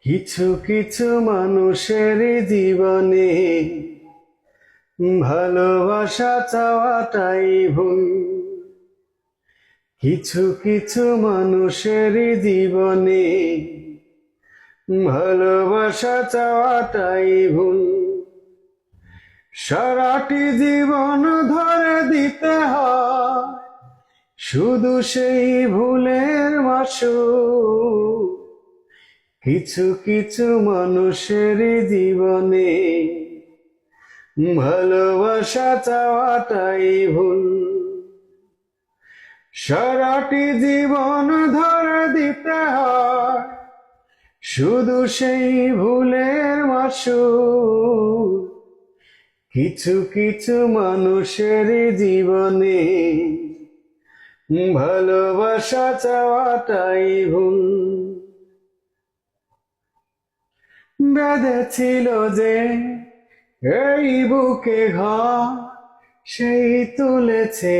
কিছু কিছু মানুষের জীবনে ভালোবাসা চাওয়াটাই ভুল। কিছু কিছু মানুষের জীবনে ভালোবাসা চাওয়াটাই ভুল। সারাটি জীবন ধরে দিতে হয় শুধু সেই ভুলের মাসুল। কিছু কিছু মানুষের জীবনে ভালোবাসা চাওয়াটাই ভুল। সারাটি জীবন ধরে দিতে হয় শুধু সেই ভুলের মাসুল। কিছু কিছু মানুষের জীবনে ভালোবাসা চাওয়াটাই ভুল। বেঁধেছিল যে এই বুকে ঘর, সেই তুলেছে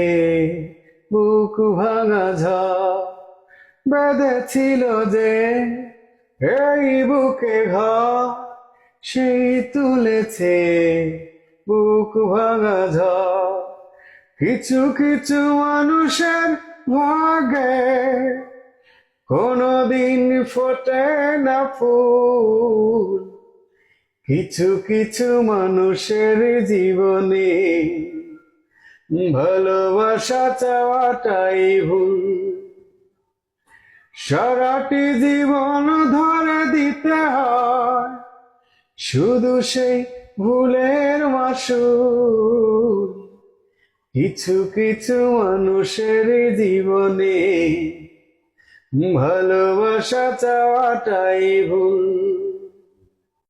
বুক ভাঙা ঝড়। বেঁধেছিল যে এই বুকে ঘর, সেই তুলেছে বুক ভাঙা ঝড়। কিছু কিছু মানুষের ভাগে কোনদিন ফোটে না ফুল। কিছু কিছু মানুষের জীবনে ভালোবাসা চাওয়াটাই ভুল। সারাটি জীবন ধরে দিতে হয় শুধু সেই ভুলের মাসুল। কিছু কিছু মানুষের জীবনে ভালোবাসা চাওয়াটাই ভুল।